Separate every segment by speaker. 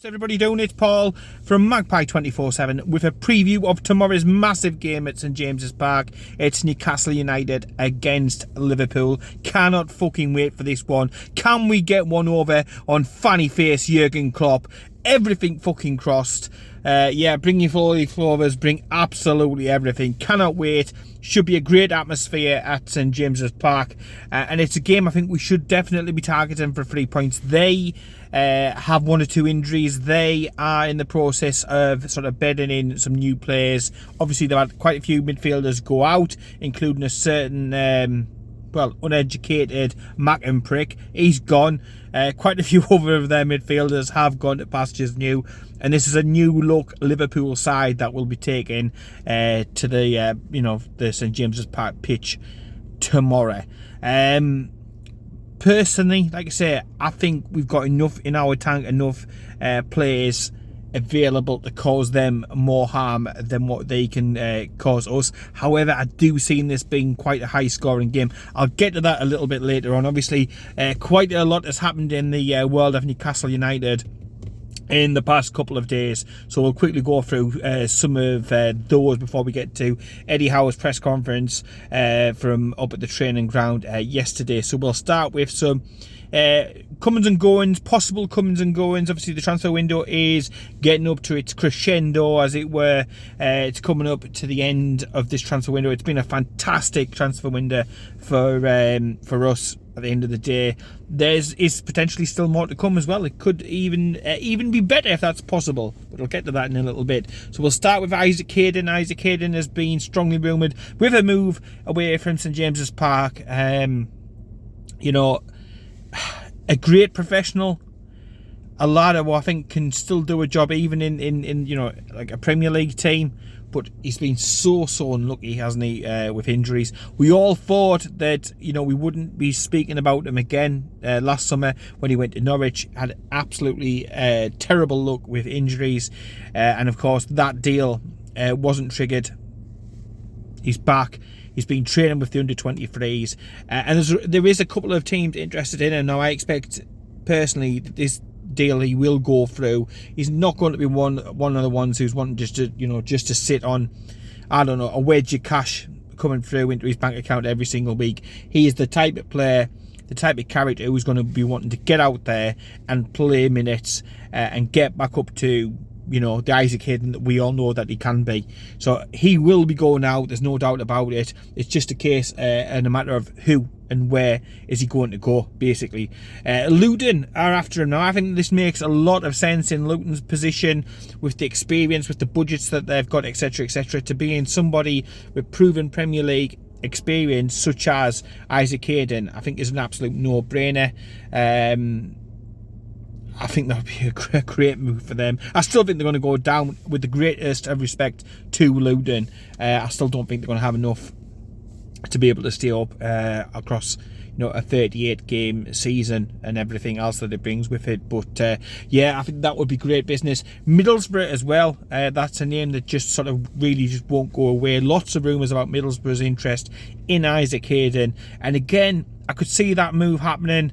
Speaker 1: Everybody doing it? Paul from Magpie 24/7 with a preview of tomorrow's massive game at St James's Park. It's Newcastle United against Liverpool. Cannot fucking wait for this one. Can we get one over on funny face Jurgen Klopp? Everything fucking crossed. Bring your fully flavors, bring absolutely everything. Cannot wait. Should be a great atmosphere at St James's Park, and it's a game I think we should definitely be targeting for 3 points. They have 1 or 2 injuries. They are in the process of sort of bedding in some new players. Obviously, they've had quite a few midfielders go out, including a certain uneducated Magpie. He's gone. Quite a few other of their midfielders have gone to pastures new, and this is a new look Liverpool side that will be taken to the St James's Park pitch tomorrow. Personally, like I say, I think we've got enough in our tank, enough players available to cause them more harm than what they can cause us. However, I do see this being quite a high scoring game. I'll get to that a little bit later on. Obviously, quite a lot has happened in the world of Newcastle United in the past couple of days, so we'll quickly go through some of those before we get to Eddie Howe's press conference from up at the training ground yesterday. So we'll start with some comings and goings, possible comings and goings. Obviously, the transfer window is getting up to its crescendo, as it were. It's coming up to the end of this transfer window. It's been a fantastic transfer window for us. At the end of the day, is potentially still more to come as well. It could even be better if that's possible, but we'll get to that in a little bit. So we'll start with Isaac Hayden. Isaac Hayden has been strongly rumoured with a move away from St James's Park. A great professional, a lad who I think can still do a job even in like a Premier League team. But he's been so unlucky, hasn't he, with injuries. We all thought that, we wouldn't be speaking about him again last summer when he went to Norwich. Had absolutely terrible luck with injuries. And, of course, that deal wasn't triggered. He's back. He's been training with the under-23s. And there is a couple of teams interested in him. Now, I expect, personally, that this deal he will go through. He's not going to be one of the ones who's wanting just to sit on, I don't know, a wedge of cash coming through into his bank account every single week. He is the type of player, the type of character who's going to be wanting to get out there and play minutes and get back up to the Isaac Hayden that we all know that he can be. So he will be going out, there's no doubt about it. It's just a case and a matter of who and where is he going to go, basically. Luton are after him now. I think this makes a lot of sense in Luton's position, with the experience, with the budgets that they've got, etc, to be in somebody with proven Premier League experience such as Isaac Hayden. I think is an absolute no-brainer. I think that would be a great move for them. I still think they're going to go down with the greatest of respect to Luton. I still don't think they're going to have enough to be able to stay up across a 38 game season and everything else that it brings with it. But I think that would be great business. Middlesbrough as well. That's a name that just sort of really just won't go away. Lots of rumours about Middlesbrough's interest in Isaac Hayden, and again, I could see that move happening.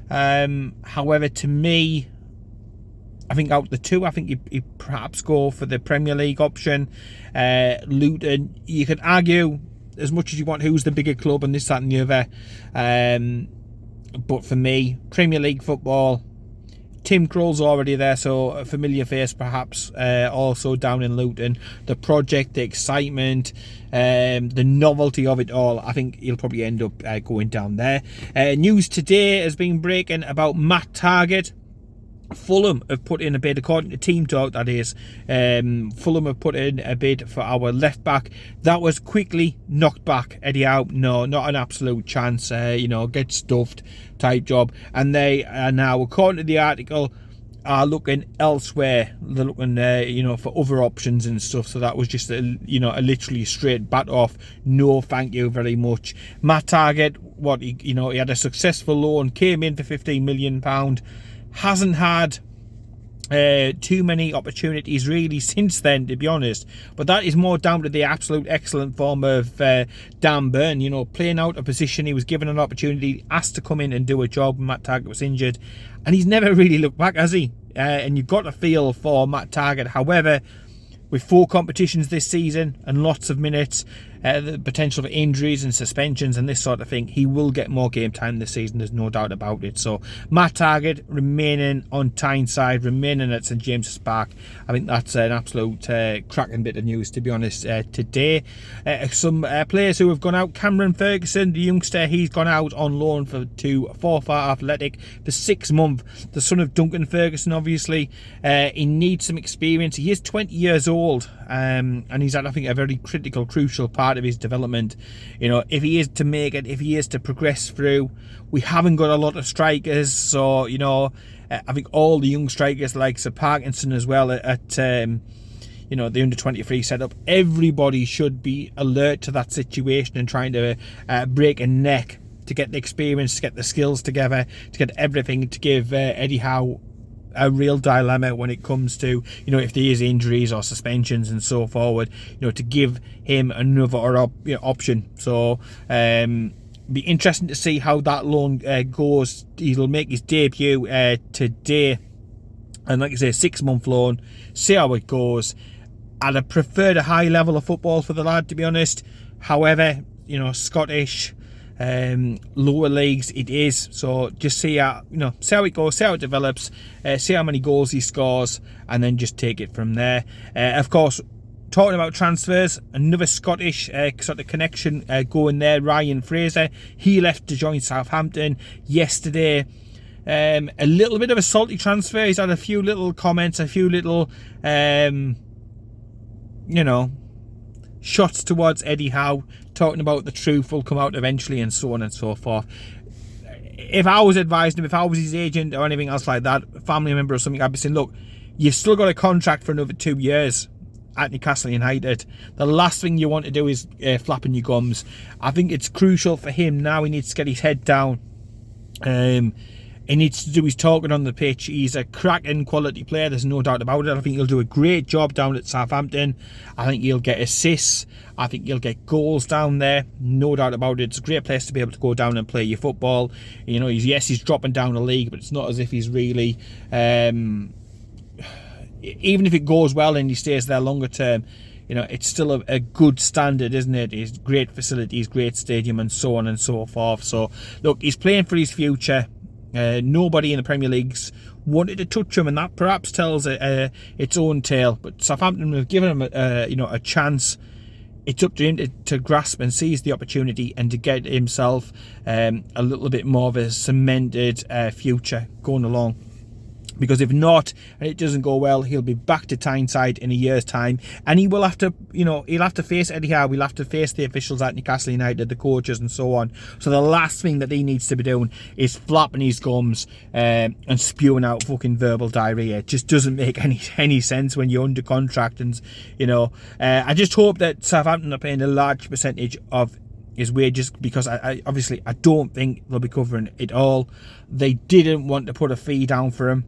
Speaker 1: However, to me, I think out of the two, I think you perhaps go for the Premier League option. Luton, you could argue as much as you want who's the bigger club and this, that and the other. But for me, Premier League football, Tim Krul's already there, so a familiar face perhaps also down in Luton. The project, the excitement, the novelty of it all, I think he'll probably end up going down there. News today has been breaking about Matt Targett. Fulham have put in a bid, according to Team Talk, that is. Fulham have put in a bid for our left back. That was quickly knocked back. Eddie Howe, no, not an absolute chance. Get stuffed type job. And they are now, according to the article, are looking elsewhere. They're looking, for other options and stuff. So that was just a literally straight bat off. No, thank you very much. Matt Targett, he had a successful loan, came in for £15 million. Hasn't had too many opportunities really since then, to be honest, but that is more down to the absolute excellent form of Dan Burn. Playing out a position. He was given an opportunity, asked to come in and do a job. Matt Targett was injured, and he's never really looked back, has he? and you've got a feel for Matt Targett. However, with 4 competitions this season and lots of minutes, the potential for injuries and suspensions and this sort of thing, he will get more game time this season, there's no doubt about it. So Matt Targett remaining on Tyneside, remaining at St James's Park, I think that's an absolute cracking bit of news, to be honest, today. Some players who have gone out: Cameron Ferguson, the youngster, he's gone out on loan to Forfar Athletic for 6 months. The son of Duncan Ferguson, obviously. He needs some experience. He is 20 years old, and he's at, I think, a very critical, crucial part of his development. You know, if he is to make it, if he is to progress through, we haven't got a lot of strikers, so, you know, I think all the young strikers like Sir Parkinson as well at you know, the under-23 setup, everybody should be alert to that situation and trying to break a neck to get the experience, to get the skills together, to get everything, to give Eddie Howe a real dilemma when it comes to, you know, if there is injuries or suspensions and so forward, you know, to give him another option. So be interesting to see how that loan goes. He'll make his debut today, and like I say, 6-month loan, see how it goes. I'd have preferred a high level of football for the lad, to be honest. However, you know, Scottish lower leagues it is, so just see how, you know, see how it goes, see how it develops, see how many goals he scores, and then just take it from there. Of course, talking about transfers, another Scottish sort of connection going there. Ryan Fraser, he left to join Southampton yesterday. A little bit of a salty transfer. He's had a few little comments, a few little you know, shots towards Eddie Howe, talking about the truth will come out eventually and so on and so forth. If I was advising him, if I was his agent or anything else like that, a family member or something, I'd be saying, look, you've still got a contract for another 2 years at Newcastle United. The last thing you want to do is flapping your gums. I think it's crucial for him now. He needs to get his head down. He needs to do his talking on the pitch. He's a cracking quality player, there's no doubt about it. I think he'll do a great job down at Southampton. I think he'll get assists. I think he'll get goals down there, no doubt about it. It's a great place to be able to go down and play your football. You know, he's dropping down a league, but it's not as if he's really even if it goes well and he stays there longer term, you know, it's still a good standard, isn't it? It's great facilities, great stadium, and so on and so forth. So look, he's playing for his future. Nobody in the Premier League's wanted to touch him, and that perhaps tells its own tale. But Southampton have given him a chance. It's up to him to grasp and seize the opportunity and to get himself a little bit more of a cemented future going along. Because if not, and it doesn't go well, he'll be back to Tyneside in a year's time, and he will have to, you know, he'll have to face Eddie Howe, he'll have to face the officials at Newcastle United, the coaches and so on. So the last thing that he needs to be doing is flapping his gums and spewing out fucking verbal diarrhea. It just doesn't make any sense when you're under contract. And, you know, I just hope that Southampton are paying a large percentage of his wages, because I obviously I don't think they'll be covering it all. They didn't want to put a fee down for him.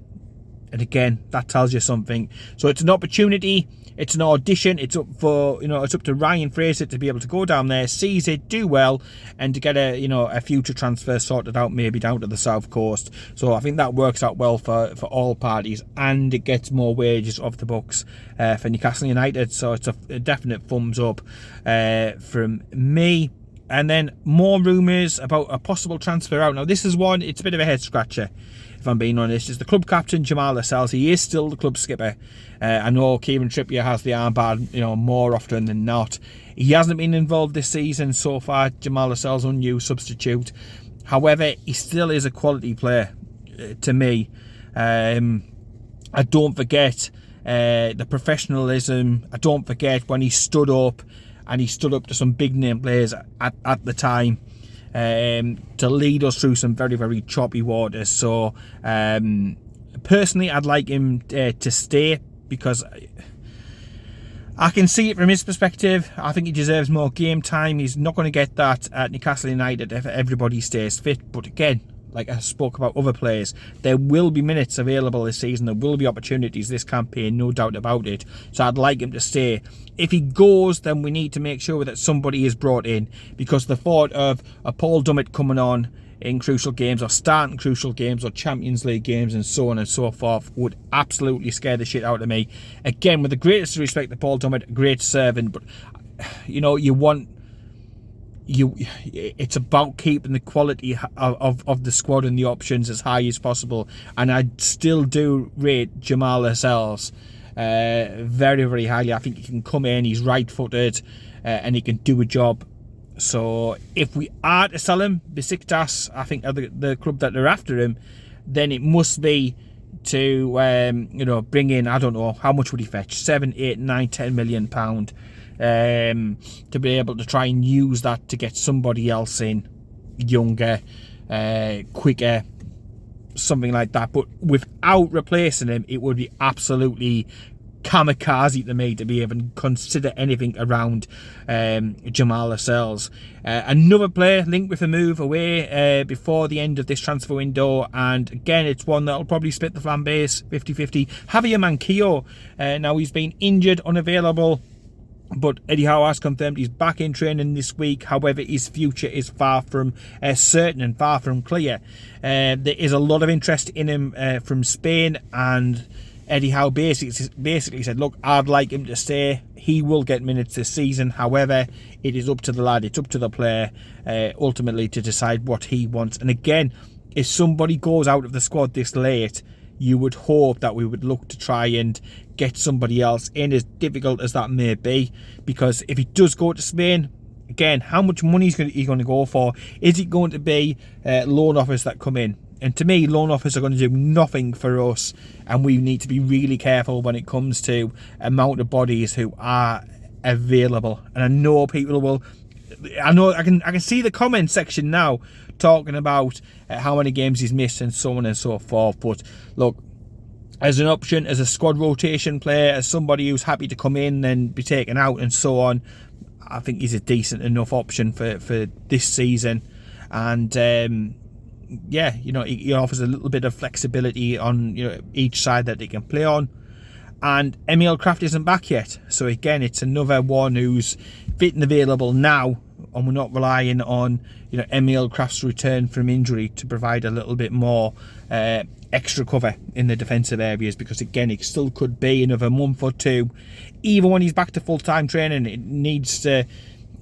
Speaker 1: And again, that tells you something. So it's an opportunity, it's an audition, it's up for, you know, it's up to Ryan Fraser to be able to go down there, seize it, do well, and to get a future transfer sorted out, maybe down to the South Coast. So I think that works out well for all parties, and it gets more wages off the books for Newcastle United. So it's a definite thumbs up from me. And then more rumours about a possible transfer out. Now this is one, it's a bit of a head scratcher, if I'm being honest. Is the club captain Jamal Lascelles. He is still the club skipper. I know Kieran Trippier has the armband, you know, more often than not. He hasn't been involved this season so far. Jamal Lascelles, unused substitute. However, he still is a quality player to me. I don't forget the professionalism. I don't forget when he stood up, and he stood up to some big name players at the time to lead us through some very, very choppy waters. So personally, I'd like him to stay, because I can see it from his perspective. I think he deserves more game time. He's not going to get that at Newcastle United if everybody stays fit. But again, like I spoke about other players, there will be minutes available this season. There will be opportunities this campaign, no doubt about it. So I'd like him to stay. If he goes, then we need to make sure that somebody is brought in, because the thought of a Paul Dummett coming on in crucial games, or starting crucial games, or Champions League games, and so on and so forth, would absolutely scare the shit out of me. Again, with the greatest respect to Paul Dummett, great servant, but you know, it's about keeping the quality of the squad and the options as high as possible. And I still do rate Jamal Lascelles very, very highly. I think he can come in, he's right-footed, and he can do a job. So if we are to sell him, Besiktas, I think, are the club that are after him, then it must be to you know, bring in, I don't know, how much would he fetch? 7, 8, 9, 10 million pound, to be able to try and use that to get somebody else in, younger, quicker, something like that. But without replacing him, it would be absolutely kamikaze to me to be even consider anything around Jamal Lascelles. Another player linked with a move away before the end of this transfer window, and again, it's one that'll probably split the fan base 50-50. Javier Manquillo. Now, he's been injured, unavailable, but Eddie Howe has confirmed he's back in training this week. However, his future is far from certain and far from clear. There is a lot of interest in him from Spain, and Eddie Howe basically said, look, I'd like him to stay. He will get minutes this season. However, it is up to the lad, it's up to the player ultimately to decide what he wants. And again, if somebody goes out of the squad this late, you would hope that we would look to try and get somebody else in, as difficult as that may be. Because if he does go to Spain, again, how much money is he going to go for? Is it going to be loan offers that come in? And to me, loan offers are going to do nothing for us, and we need to be really careful when it comes to amount of bodies who are available. And I know people will, I can see the comment section now talking about how many games he's missed and so on and so forth. But look, as an option, as a squad rotation player, as somebody who's happy to come in and be taken out and so on, I think he's a decent enough option for this season. And yeah, you know, he offers a little bit of flexibility on, you know, each side that he can play on. And Emil Kraft isn't back yet, so again, it's another one who's fit and available now, and we're not relying on, you know, Emil Kraft's return from injury to provide a little bit more extra cover in the defensive areas, because again, it still could be another month or two. Even when he's back to full-time training, it needs to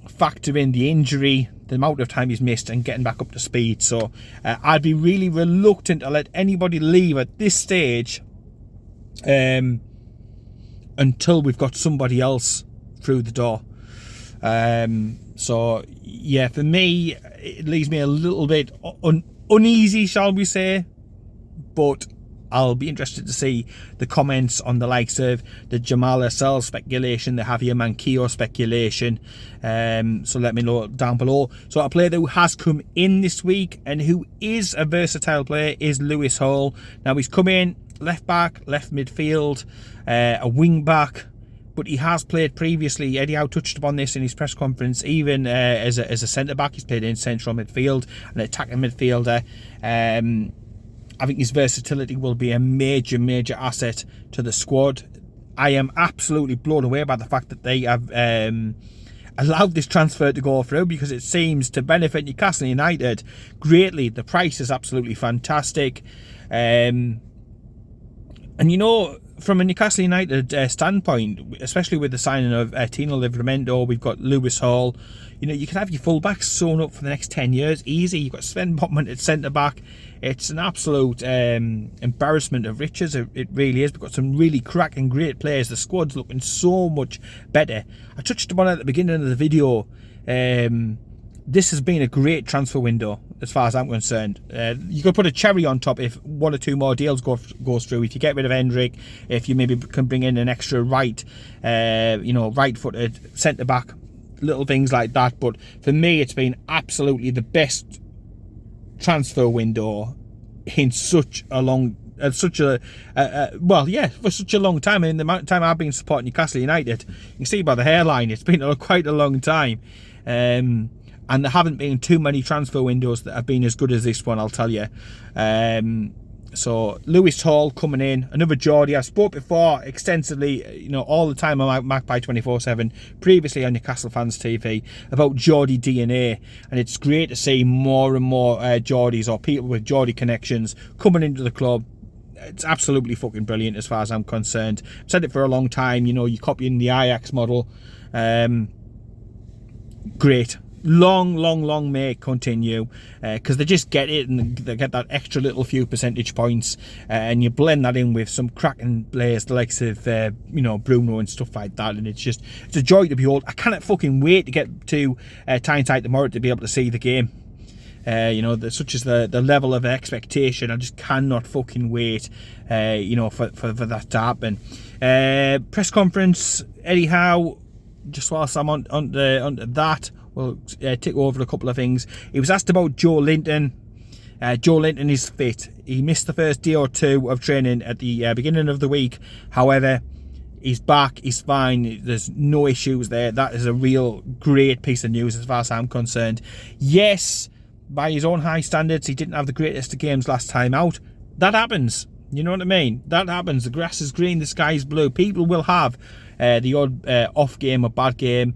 Speaker 1: factor in the injury, the amount of time he's missed, and getting back up to speed. So I'd be really reluctant to let anybody leave at this stage until we've got somebody else through the door. So yeah, for me, it leaves me a little bit uneasy, shall we say, but I'll be interested to see the comments on the likes of the Jamal Lascelles speculation, the Javier Manquillo speculation. So let me know down below. So a player who has come in this week and who is a versatile player is Lewis Hall. Now, he's come in left back, left midfield, a wing back, but he has played previously. Eddie Howe touched upon this in his press conference. Even as a centre back, he's played in central midfield, an attacking midfielder. I think his versatility will be a major asset to the squad. I am absolutely blown away by the fact that they have allowed this transfer to go through, because it seems to benefit Newcastle United greatly. The price is absolutely fantastic. And you know, from a Newcastle United standpoint, especially with the signing of Tino Livramento, we've got Lewis Hall. You know, you can have your fullbacks sewn up for the next 10 years easy. You've got Sven Botman at centre back. It's an absolute embarrassment of riches. It really is. We've got some really cracking, great players. The squad's looking so much better. I touched upon it at the beginning of the video. This has been a great transfer window as far as I'm concerned. You could put a cherry on top if one or two more deals goes through. If you get rid of Hendrick, if you maybe can bring in an extra right-footed centre back, little things like that. But for me, it's been absolutely the best transfer window in such a long, for such a long time. I mean, the amount of time I've been supporting Newcastle United, you can see by the hairline, it's been quite a long time. And there haven't been too many transfer windows that have been as good as this one, I'll tell you. So Lewis Hall coming in, another Geordie. I spoke before extensively, all the time on Magpie 24/7, previously on Newcastle Fans TV, about Geordie DNA, and it's great to see more and more Geordies or people with Geordie connections coming into the club. It's absolutely fucking brilliant as far as I'm concerned. I've said it for a long time. You're copying the Ajax model. Great. Long may it continue, because they just get it, and they get that extra little few percentage points, and you blend that in with some cracking players, the likes of Bruno and stuff like that, and it's a joy to behold. I cannot fucking wait to get to Tyneside tomorrow to be able to see the game. Such as the level of expectation. I just cannot fucking wait, for that to happen. Press conference, Eddie Howe. Just whilst I'm on that, we'll tick over a couple of things. He was asked about Joe Linton. Joe Linton is fit. He missed the first day or two of training at the beginning of the week. However, he's back. He's fine. There's no issues there. That is a real great piece of news as far as I'm concerned. Yes, by his own high standards, he didn't have the greatest of games last time out. That happens. You know what I mean? That happens. The grass is green, the sky is blue. People will have the odd off game or bad game,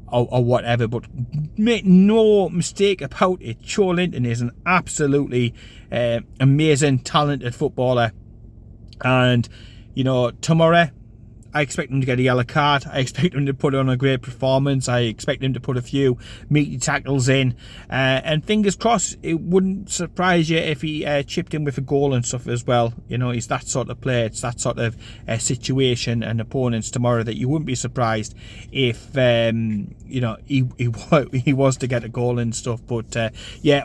Speaker 1: or whatever, but make no mistake about it, Joe Linton is an absolutely amazing, talented footballer. And tomorrow I expect him to get a yellow card. I expect him to put on a great performance. I expect him to put a few meaty tackles in. And fingers crossed, it wouldn't surprise you if he chipped in with a goal and stuff as well. He's that sort of player. It's that sort of situation and opponents tomorrow that you wouldn't be surprised if, he was to get a goal and stuff. But,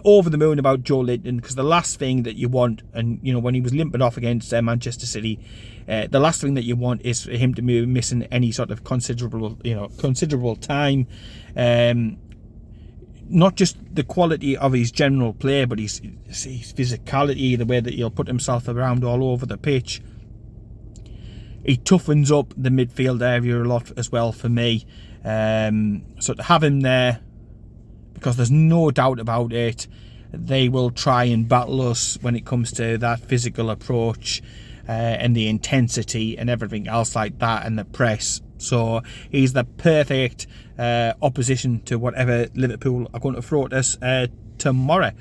Speaker 1: over the moon about Joe Linton, because the last thing that you want, and, when he was limping off against Manchester City, the last thing that you want is for him to be missing any sort of considerable time. Not just the quality of his general play, but his physicality, the way that he'll put himself around all over the pitch. He toughens up the midfield area a lot as well for me. So to have him there, because there's no doubt about it, they will try and battle us when it comes to that physical approach. And the intensity and everything else like that, and the press. So he's the perfect opposition to whatever Liverpool are going to throw at us tomorrow.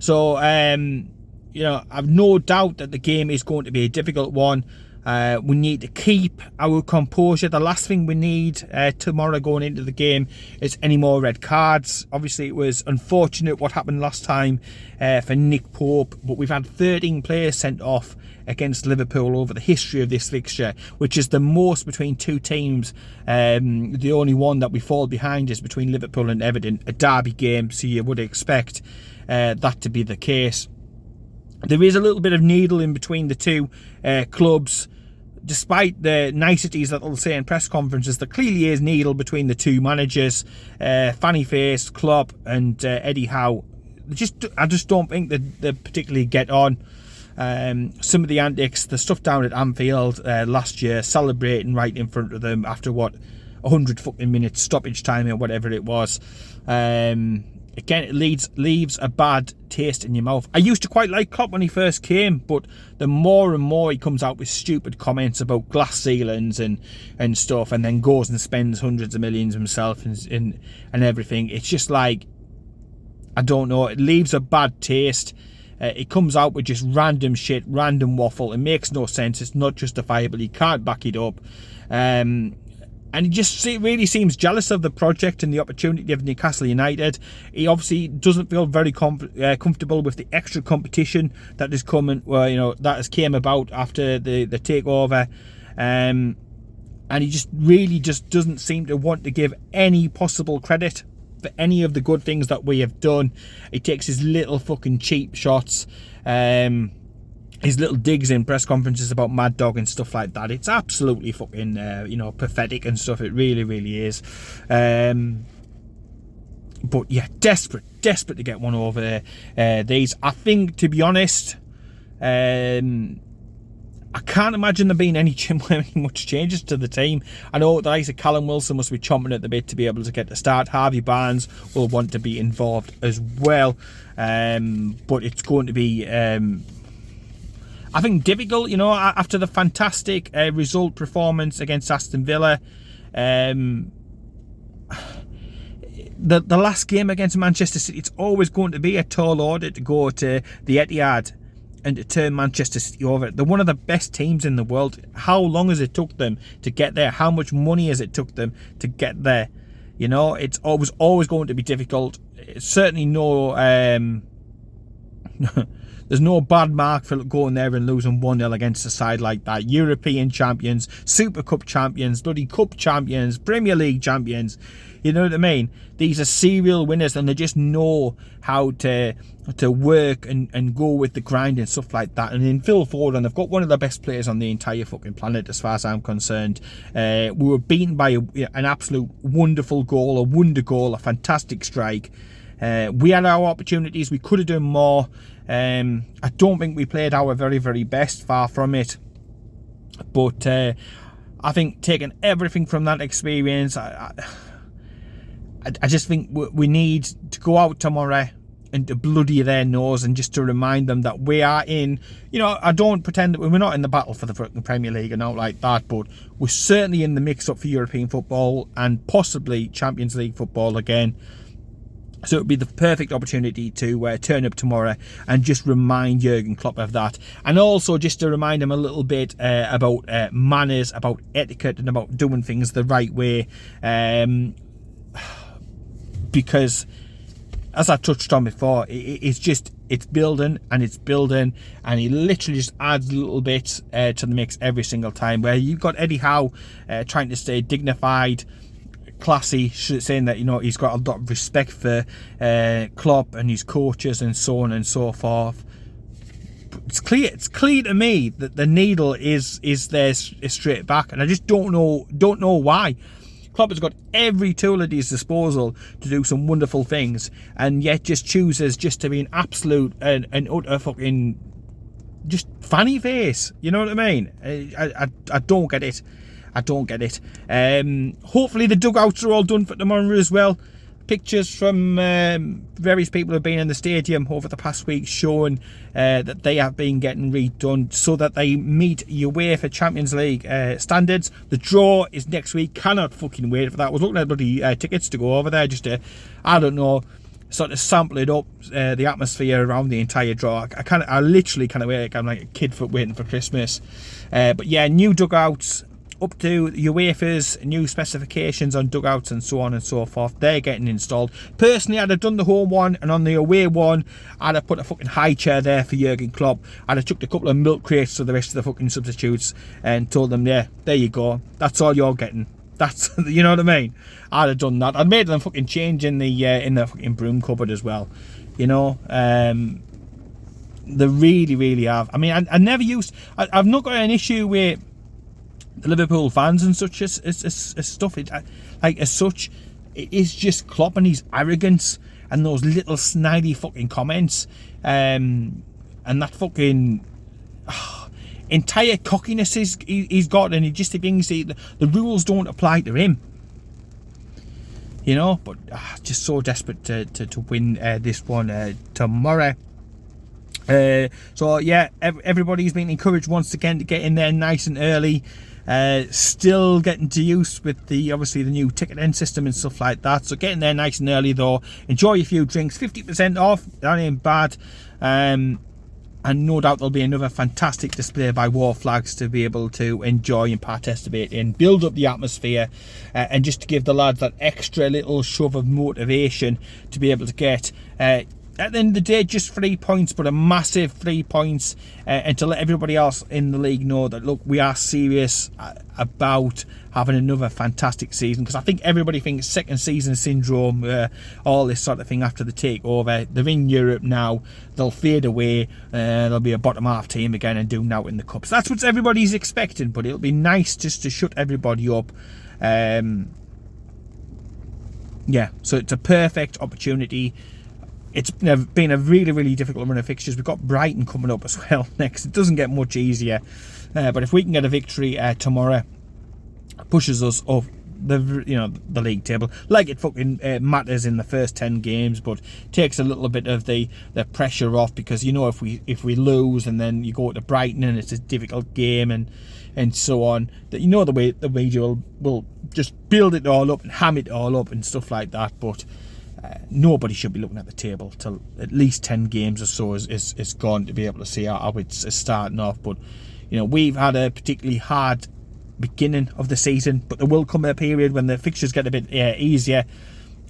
Speaker 1: So I've no doubt that the game is going to be a difficult one. We need to keep our composure. The last thing we need tomorrow going into the game is any more red cards. Obviously, it was unfortunate what happened last time for Nick Pope, but we've had 13 players sent off against Liverpool over the history of this fixture, which is the most between two teams. The only one that we fall behind is between Liverpool and Everton, a derby game, so you would expect that to be the case. There is a little bit of needle in between the two clubs. Despite the niceties that they'll say in press conferences, there clearly is needle between the two managers, Fanny Face, Klopp and Eddie Howe. I just don't think that they particularly get on. Some of the antics, the stuff down at Anfield last year, celebrating right in front of them after 100 fucking minutes stoppage time or whatever it was. Again, it leaves a bad taste in your mouth. I used to quite like Klopp when he first came, but the more and more he comes out with stupid comments about glass ceilings and stuff, and then goes and spends hundreds of millions himself and everything, it's just like, I don't know, it leaves a bad taste. It comes out with just random shit, random waffle. It makes no sense. It's not justifiable. He can't back it up. And he just really seems jealous of the project and the opportunity of Newcastle United. He obviously doesn't feel very comfortable with the extra competition that is coming, that has came about after the takeover. And he just doesn't seem to want to give any possible credit for any of the good things that we have done. He takes his little fucking cheap shots, his little digs in press conferences about Mad Dog and stuff like that. It's absolutely fucking pathetic and stuff. It really, really is. But yeah, desperate to get one over these. I think, to be honest, I I can't imagine there being any much changes to the team. I know the likes of Callum Wilson must be chomping at the bit to be able to get the start. Harvey Barnes will want to be involved as well. But it's going to be, I think, difficult, you know, after the fantastic result performance against Aston Villa. The last game against Manchester City, it's always going to be a tall order to go to the Etihad and to turn Manchester City over. They're one of the best teams in the world. How long has it took them to get there? How much money has it took them to get there? You know, it's always going to be difficult. It's certainly no there's no bad mark for going there and losing 1-0 against a side like that. European champions, Super Cup champions, bloody Cup champions, Premier League champions. You know what I mean? These are serial winners, and they just know how to work and go with the grind and stuff like that. And in Phil Foden, they've got one of the best players on the entire fucking planet, as far as I'm concerned. We were beaten by an absolute wonderful goal, a wonder goal, a fantastic strike. We had our opportunities. We could have done more. I don't think we played our very, very best. Far from it. But I think taking everything from that experience, I just think we need to go out tomorrow and to bloody their nose and just to remind them that we are in, you know, I don't pretend that we're not in the battle for the Premier League and out like that, but we're certainly in the mix-up for European football and possibly Champions League football again. So it would be the perfect opportunity to turn up tomorrow and just remind Jurgen Klopp of that. And also just to remind him a little bit about manners, about etiquette, and about doing things the right way. Because, as I touched on before, it's building, and he literally just adds little bits to the mix every single time. Where you've got Eddie Howe trying to stay dignified, classy, saying that, you know, he's got a lot of respect for Klopp and his coaches and so on and so forth. It's clear to me that the needle is there straight back, and I just don't know why. Klopp has got every tool at his disposal to do some wonderful things, and yet just chooses just to be an absolute and utter fucking just fanny face. You know what I mean? I don't get it. I don't get it. Hopefully the dugouts are all done for tomorrow as well. Pictures from various people who have been in the stadium over the past week showing that they have been getting redone so that they meet UEFA Champions League standards. The draw is next week. Cannot fucking wait for that. I was looking at bloody tickets to go over there just to, I don't know, sort of sample it up, the atmosphere around the entire draw. I literally can't wait. I'm like a kid waiting for Christmas. But yeah, new dugouts, up to UEFA's new specifications on dugouts and so on and so forth. They're getting installed. Personally, I'd have done the home one, and on the away one, I'd have put a fucking high chair there for Jurgen Klopp. I'd have chucked a couple of milk crates to the rest of the fucking substitutes and told them, yeah, there you go. That's all you're getting. That's, you know what I mean? I'd have done that. I'd made them fucking change in the fucking broom cupboard as well. You know, they really, really have. I mean, I never used. I've not got an issue with the Liverpool fans and such as stuff. As such, it is just Klopp and his arrogance and those little snidey fucking comments, and that fucking entire cockiness he's got, and he just thinks the rules don't apply to him. You know, but just so desperate to win this one tomorrow. So yeah, everybody's been encouraged once again to get in there nice and early. Still getting to use with obviously the new ticketing system and stuff like that. So getting there nice and early though. Enjoy a few drinks. 50% off. That ain't bad. And no doubt there'll be another fantastic display by War Flags to be able to enjoy and participate in, build up the atmosphere, and just to give the lads that extra little shove of motivation to be able to get at the end of the day, just 3 points, but a massive 3 points, and to let everybody else in the league know that, look, we are serious about having another fantastic season, because I think everybody thinks second season syndrome, all this sort of thing after the takeover. They're in Europe now, they'll fade away, they'll be a bottom half team again and do now in the cups. That's what everybody's expecting, but it'll be nice just to shut everybody up. Yeah, so it's a perfect opportunity it's been a really, really difficult run of fixtures. We've got Brighton coming up as well next. It doesn't get much easier. But if we can get a victory tomorrow, pushes us up the league table. Like it fucking matters in the first 10 games, but takes a little bit of the pressure off, because if we lose and then you go to Brighton and it's a difficult game and so on, that the way the media will just build it all up and ham it all up and stuff like that. But nobody should be looking at the table till at least 10 games or so is gone to be able to see how it's starting off. But we've had a particularly hard beginning of the season, but there will come a period when the fixtures get a bit easier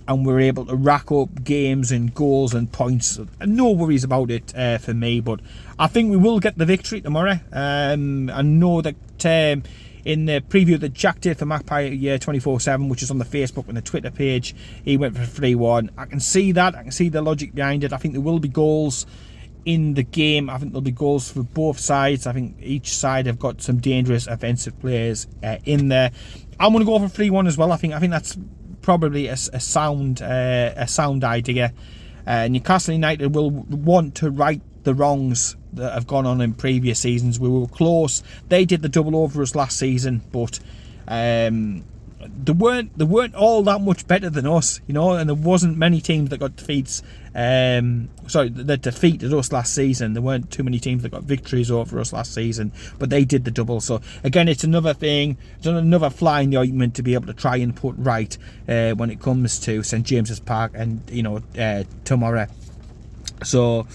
Speaker 1: and we're able to rack up games and goals and points. No worries about it for me, but I think we will get the victory tomorrow. I know that in the preview that Jack did for Magpie 24/7, which is on the Facebook and the Twitter page, he went for 3-1. I can see that. I can see the logic behind it. I think there will be goals in the game. I think there'll be goals for both sides. I think each side have got some dangerous offensive players in there. I'm going to go for 3-1 as well. I think that's probably a sound idea. Newcastle United will want to right the wrongs that have gone on in previous seasons. We were close. They did the double over us last season, but they weren't all that much better than us, and there wasn't many teams that got defeats. That defeated us last season. There weren't too many teams that got victories over us last season, but they did the double. So again, it's another thing, it's another fly in the ointment to be able to try and put right when it comes to St James's Park and tomorrow. So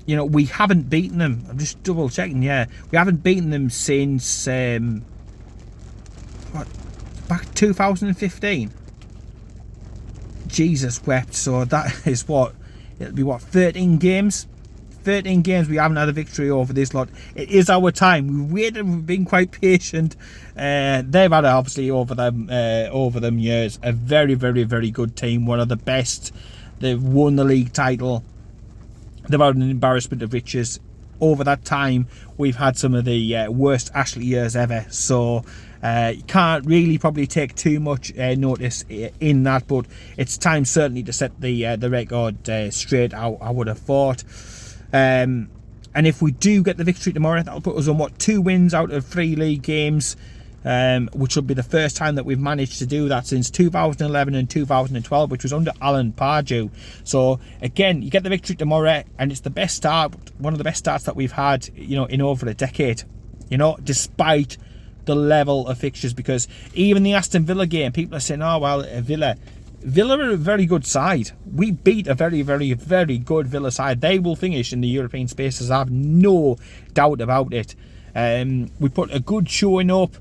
Speaker 1: we haven't beaten them. I'm just double checking. Yeah, we haven't beaten them since back 2015. Jesus wept. So that is it'll be 13 games. 13 games we haven't had a victory over this lot. It is our time. We've waited, we've been quite patient. They've had obviously over them years a very, very, very good team, one of the best. They've won the league title. They've had an embarrassment of riches. Over that time, we've had some of the worst Ashley years ever. So you can't really probably take too much notice in that. But it's time certainly to set the record straight. I would have thought. And if we do get the victory tomorrow, that'll put us on 2 wins out of 3 league games. Which will be the first time that we've managed to do that since 2011 and 2012, which was under Alan Pardew. So again, you get the victory tomorrow, and it's the best start, one of the best starts that we've had, in over a decade. Despite the level of fixtures, because even the Aston Villa game, people are saying, "Oh well, Villa are a very good side." We beat a very, very, very good Villa side. They will finish in the European spaces. I have no doubt about it. We put a good showing up.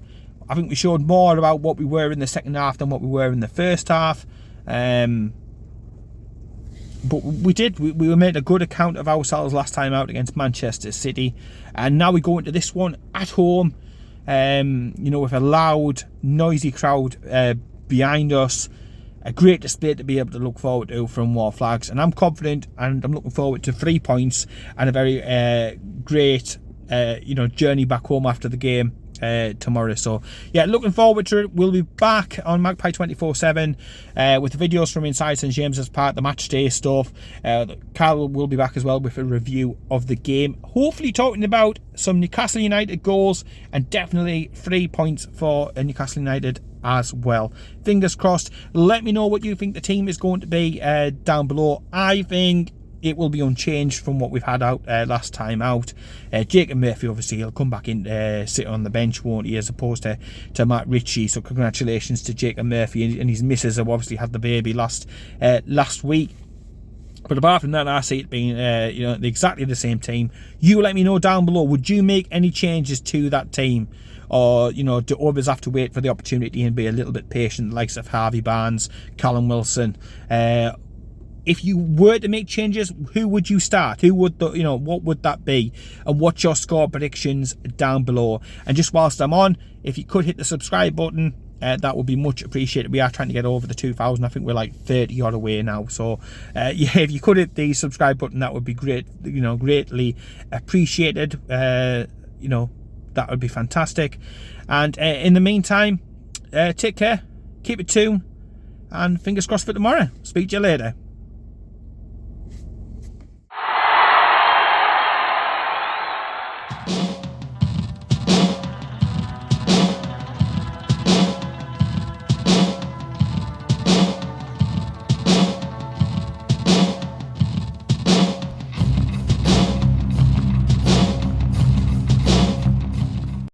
Speaker 1: I think we showed more about what we were in the second half than what we were in the first half. But we did. We made a good account of ourselves last time out against Manchester City. And now we go into this one at home, with a loud, noisy crowd behind us. A great display to be able to look forward to from War Flags. And I'm confident, and I'm looking forward to 3 points and a very great, journey back home after the game. Tomorrow. So yeah, looking forward to it. We'll be back on Magpie 24/7 with the videos from inside St James's Park, the match day stuff. Carl will be back as well with a review of the game, hopefully talking about some Newcastle United goals, and definitely 3 points for Newcastle United as well. Fingers crossed. Let me know what you think the team is going to be down below. I think it will be unchanged from what we've had out last time out. Jacob Murphy, obviously, he'll come back in, sit on the bench, won't he, as opposed to Matt Ritchie. So congratulations to Jacob Murphy and his missus, who obviously had the baby last week. But apart from that, I see it being exactly the same team. You let me know down below. Would you make any changes to that team? Or, do others have to wait for the opportunity and be a little bit patient, the likes of Harvey Barnes, Callum Wilson? If you were to make changes, who would you start? Who would what would that be? And what's your score predictions down below? And just whilst I'm on, if you could hit the subscribe button, that would be much appreciated. We are trying to get over the 2,000. I think we're like 30 odd away now. So if you could hit the subscribe button, that would be great. Greatly appreciated. That would be fantastic. And in the meantime, take care, keep it tuned, and fingers crossed for tomorrow. Speak to you later.